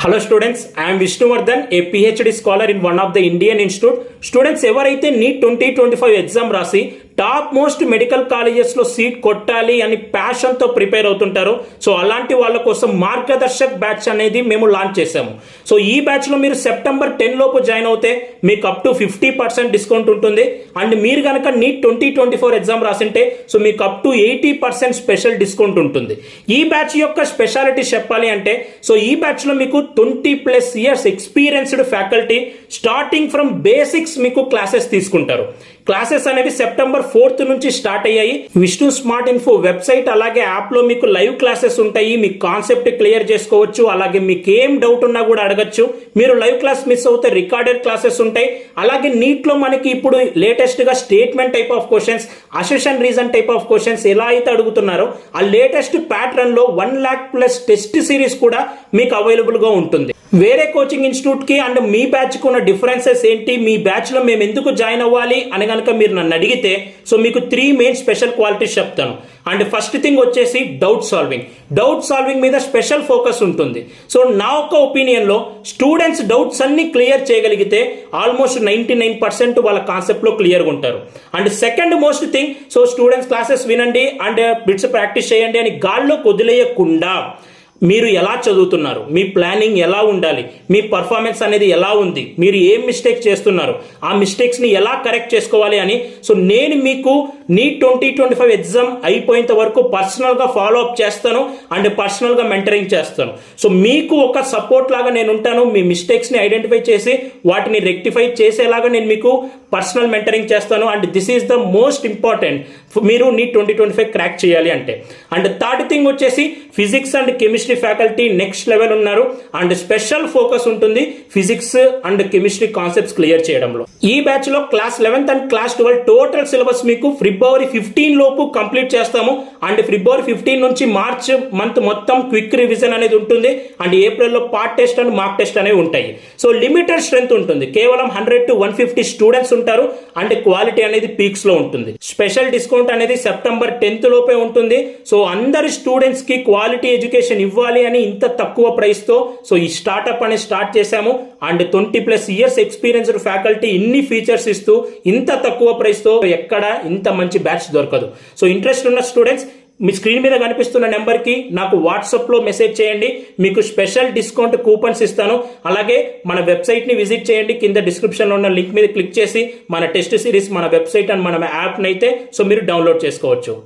Hello students, I am Vishnuvardhan, a PhD scholar in one of the Indian institute. Students, ఎవరైతే neat 2025 exam రాసి top most medical కాలేజెస్లో seat కొట్టాలి అని ప్యాషన్తో prepare అవుతుంటారు. So అలాంటి వాళ్ళ కోసం మార్గదర్శక్ బ్యాచ్ అనేది మేము లాంచ్ చేసాము. సో ఈ బ్యాచ్లో మీరు సెప్టెంబర్ 10 లోపు జాయిన్ అవుతే మీకు అప్ టు 50% డిస్కౌంట్ ఉంటుంది. అండ్ మీరు కనుక నీట్ 2024 ఎగ్జామ్ రాసింటే సో మీకు అప్ టు 80% స్పెషల్ డిస్కౌంట్ ఉంటుంది. ఈ బ్యాచ్ యొక్క స్పెషాలిటీ చెప్పాలి అంటే సో ఈ బ్యాచ్లో మీకు 20+ years experienced faculty starting from basics మీకు క్లాసెస్ తీసుకుంటారు. క్లాసెస్ అనేవి సెప్టెంబర్ 4th నుంచి స్టార్ట్ అయ్యాయి. విష్ణు స్మార్ట్ ఇన్ఫో వెబ్సైట్ అలాగే యాప్లో మీకు లైవ్ క్లాసెస్ ఉంటాయి. మీ కాన్సెప్ట్ క్లియర్ చేసుకోవచ్చు. అలాగే మీకు ఏం డౌట్ ఉన్నా కూడా అడగచ్చు. మీరు లైవ్ క్లాస్ మిస్ అవుతే రికార్డెడ్ క్లాసెస్ ఉంటాయి. అలాగే నీట్లో మనకి ఇప్పుడు లేటెస్ట్గా statement type of questions, assertion reason type of questions ఎలా అయితే అడుగుతున్నారో ఆ లేటెస్ట్ ప్యాటర్న్లో 1 lakh+ టెస్ట్ సిరీస్ కూడా మీకు అవైలబుల్గా ఉంటుంది. వేరే కోచింగ్ ఇన్స్టిట్యూట్కి అండ్ మీ బ్యాచ్కి ఉన్న డిఫరెన్సెస్ ఏంటి, మీ బ్యాచ్లో మేము ఎందుకు జాయిన్ అవ్వాలి అని కనుక మీరు నన్ను అడిగితే సో మీకు 3 మెయిన్ స్పెషల్ క్వాలిటీస్ చెప్తాను. అండ్ ఫస్ట్ థింగ్ వచ్చేసి డౌట్ సాల్వింగ్ మీద స్పెషల్ ఫోకస్ ఉంటుంది. సో నా ఒక ఒపీనియన్లో స్టూడెంట్స్ డౌట్స్ అన్ని క్లియర్ చేయగలిగితే ఆల్మోస్ట్ 99% వాళ్ళ కాన్సెప్ట్లో క్లియర్గా ఉంటారు. And second most thing, so students classes వినండి అండ్ బిట్స్ ప్రాక్టీస్ చేయండి అని గాల్లో వదిలేయకుండా మీరు ఎలా చదువుతున్నారు, మీ ప్లానింగ్ ఎలా ఉండాలి, మీ పర్ఫార్మెన్స్ అనేది ఎలా ఉంది, మీరు ఏం మిస్టేక్స్ చేస్తున్నారు, ఆ మిస్టేక్స్ని ఎలా కరెక్ట్ చేసుకోవాలి అని సో నేను మీకు నీట్ 2025 ఎగ్జామ్ అయిపోయేంత వరకు పర్సనల్గా ఫాలో అప్ చేస్తాను అండ్ పర్సనల్గా మెంటరింగ్ చేస్తాను. సో మీకు ఒక సపోర్ట్ లాగా నేను ఉంటాను. మీ మిస్టేక్స్ని ఐడెంటిఫై చేసి వాటిని రెక్టిఫై చేసేలాగా నేను మీకు పర్సనల్ మెంటరింగ్ చేస్తాను. And this is the most important మీరు నీట్ 2025 క్రాక్ చేయాలి అంటే. అండ్ థర్డ్ థింగ్ వచ్చేసి physics and chemistry faculty next level ఉన్నారు. అండ్ స్పెషల్ ఫోకస్ ఉంటుంది physics and chemistry concepts clear చేయడంలో. ఈ బ్యాచ్ లో class 11th and class 12 total syllabus మీకు ఫిబ్రవరి 15 లోపు కంప్లీట్ చేస్తాము. అండ్ ఫిబ్రవరి 15 నుంచి మార్చ్ మంత్ మొత్తం క్విక్ రివిజన్ అనేది ఉంటుంది. అండ్ ఏప్రిల్లో part test and mark test అనేవి ఉంటాయి. సో లిమిటెడ్ స్ట్రెంత్ ఉంటుంది. కేవలం 100 to 150 స్టూడెంట్స్ ఉంటారు. అండ్ క్వాలిటీ అనేది పీక్స్ లో ఉంటుంది. స్పెషల్ డిస్కౌంట్ అనేది సెప్టెంబర్ 10th లోపే ఉంటుంది. సో అందరి స్టూడెంట్స్ కి క్వాలిటీ ఎడ్యుకేషన్ ఇవ్వాలి అని ఇంత తక్కువ ప్రైస్ తో సో ఈ స్టార్ట్అప్ అనేది స్టార్ట్ చేశాము. అండ్ 20+ ఇయర్స్ ఎక్స్పీరియన్స్డ్ ఫ్యాకల్టీ ఇన్ని ఫీచర్స్ ఇస్తూ ఇంత తక్కువ ప్రైస్ తో ఎక్కడ ఇంత మంచి బ్యాచ్ దొరకదు. సో ఇంట్రెస్ట్ ఉన్న స్టూడెంట్స్ మీ స్క్రీన్ మీద కనిపిస్తున్న నెంబర్కి నాకు వాట్సాప్లో మెసేజ్ చేయండి. మీకు స్పెషల్ డిస్కౌంట్ కూపన్స్ ఇస్తాను. అలాగే మన వెబ్సైట్ని విజిట్ చేయండి. కింద డిస్క్రిప్షన్లో ఉన్న లింక్ మీద క్లిక్ చేసి మన టెస్ట్ సిరీస్, మన వెబ్సైట్ అండ్ మన యాప్ని అయితే సో మీరు డౌన్లోడ్ చేసుకోవచ్చు.